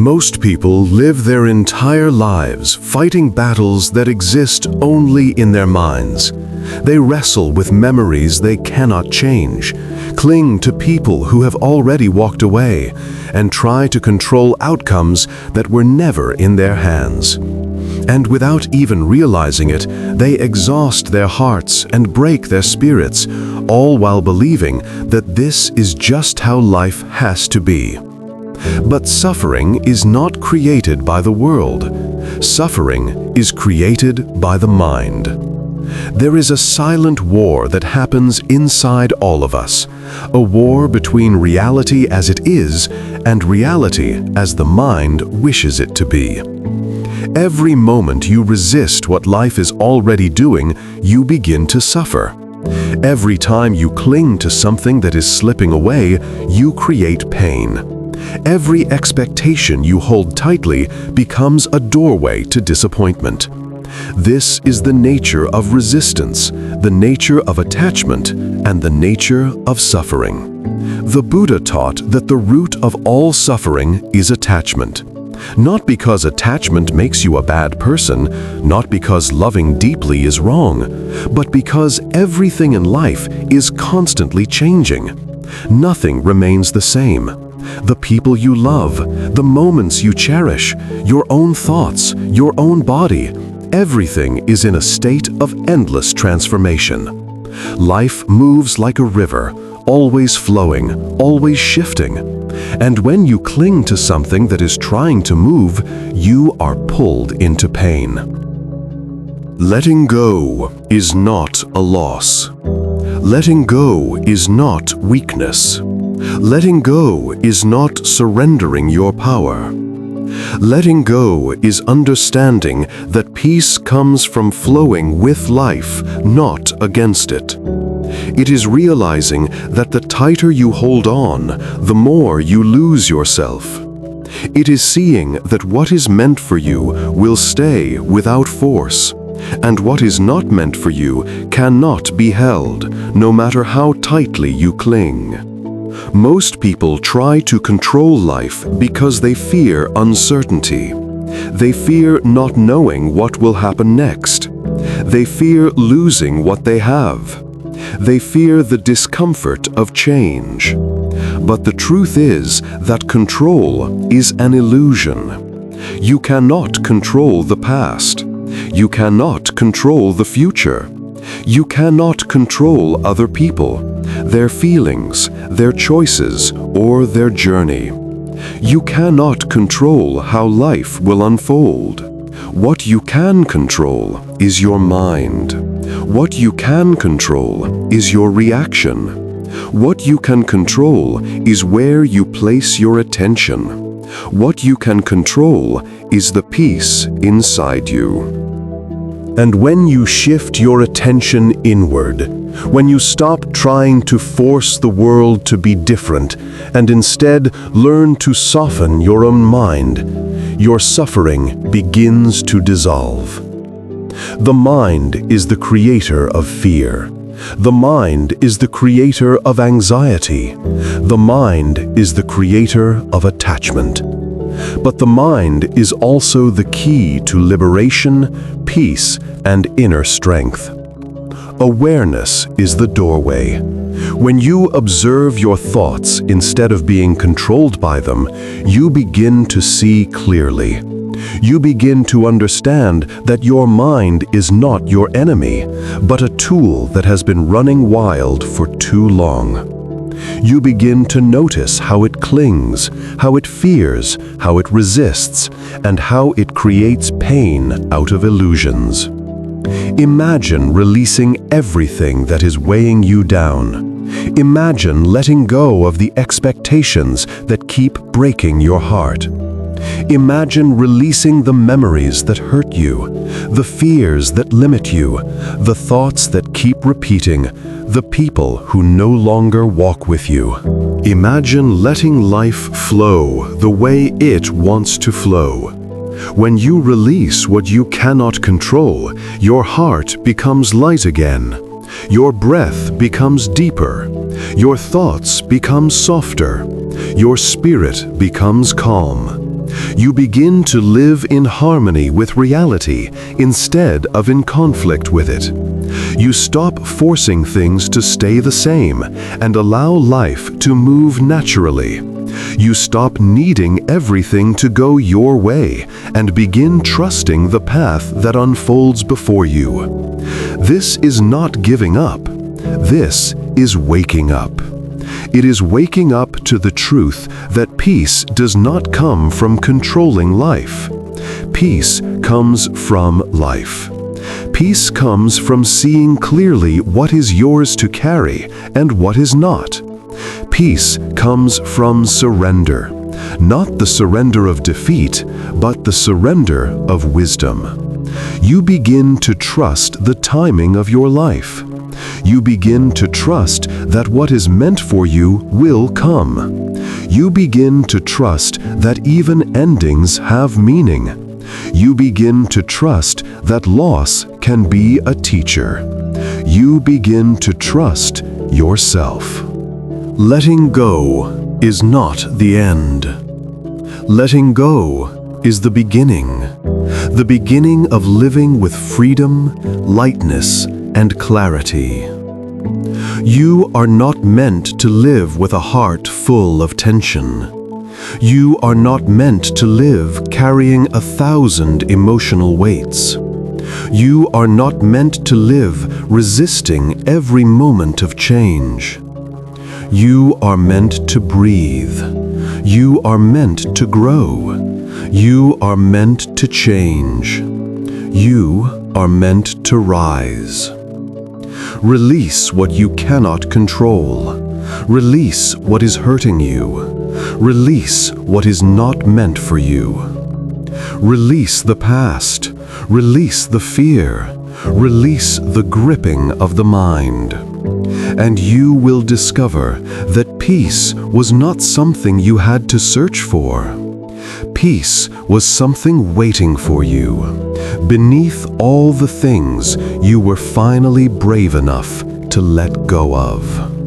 Most people live their entire lives fighting battles that exist only in their minds. They wrestle with memories they cannot change, cling to people who have already walked away, and try to control outcomes that were never in their hands. And without even realizing it, they exhaust their hearts and break their spirits, all while believing that this is just how life has to be. But suffering is not created by the world. Suffering is created by the mind. There is a silent war that happens inside all of us, a war between reality as it is and reality as the mind wishes it to be. Every moment you resist what life is already doing, you begin to suffer. Every time you cling to something that is slipping away, you create pain. Every expectation you hold tightly becomes a doorway to disappointment. This is the nature of resistance, the nature of attachment, and the nature of suffering. The Buddha taught that the root of all suffering is attachment. Not because attachment makes you a bad person, not because loving deeply is wrong, but because everything in life is constantly changing. Nothing remains the same. The people you love, the moments you cherish, your own thoughts, your own body, everything is in a state of endless transformation. Life moves like a river, always flowing, always shifting. And when you cling to something that is trying to move, you are pulled into pain. Letting go is not a loss. Letting go is not weakness. Letting go is not surrendering your power. Letting go is understanding that peace comes from flowing with life, not against it. It is realizing that the tighter you hold on, the more you lose yourself. It is seeing that what is meant for you will stay without force, and what is not meant for you cannot be held, no matter how tightly you cling. Most people try to control life because they fear uncertainty. They fear not knowing what will happen next. They fear losing what they have. They fear the discomfort of change. But the truth is that control is an illusion. You cannot control the past. You cannot control the future. You cannot control other people, their feelings, their choices, or their journey. You cannot control how life will unfold. What you can control is your mind. What you can control is your reaction. What you can control is where you place your attention. What you can control is the peace inside you. And when you shift your attention inward, when you stop trying to force the world to be different and instead learn to soften your own mind, your suffering begins to dissolve. The mind is the creator of fear. The mind is the creator of anxiety. The mind is the creator of attachment. But the mind is also the key to liberation, peace, and inner strength. Awareness is the doorway. When you observe your thoughts instead of being controlled by them, you begin to see clearly. You begin to understand that your mind is not your enemy, but a tool that has been running wild for too long. You begin to notice how it clings, how it fears, how it resists, and how it creates pain out of illusions. Imagine releasing everything that is weighing you down. Imagine letting go of the expectations that keep breaking your heart. Imagine releasing the memories that hurt you, the fears that limit you, the thoughts that keep repeating, the people who no longer walk with you. Imagine letting life flow the way it wants to flow. When you release what you cannot control, your heart becomes light again. Your breath becomes deeper. Your thoughts become softer. Your spirit becomes calm. You begin to live in harmony with reality instead of in conflict with it. You stop forcing things to stay the same and allow life to move naturally. You stop needing everything to go your way and begin trusting the path that unfolds before you. This is not giving up. This is waking up. It is waking up to the truth that peace does not come from controlling life. Peace comes from life. Peace comes from seeing clearly what is yours to carry and what is not. Peace comes from surrender, not the surrender of defeat, but the surrender of wisdom. You begin to trust the timing of your life. You begin to trust that what is meant for you will come. You begin to trust that even endings have meaning. You begin to trust that loss can be a teacher. You begin to trust yourself. Letting go is not the end. Letting go is the beginning of living with freedom, lightness, and clarity. You are not meant to live with a heart full of tension. You are not meant to live carrying 1,000 emotional weights. You are not meant to live resisting every moment of change. You are meant to breathe. You are meant to grow. You are meant to change. You are meant to rise. Release what you cannot control. Release what is hurting you. Release what is not meant for you. Release the past. Release the fear. Release the gripping of the mind. And you will discover that peace was not something you had to search for. Peace was something waiting for you, beneath all the things you were finally brave enough to let go of.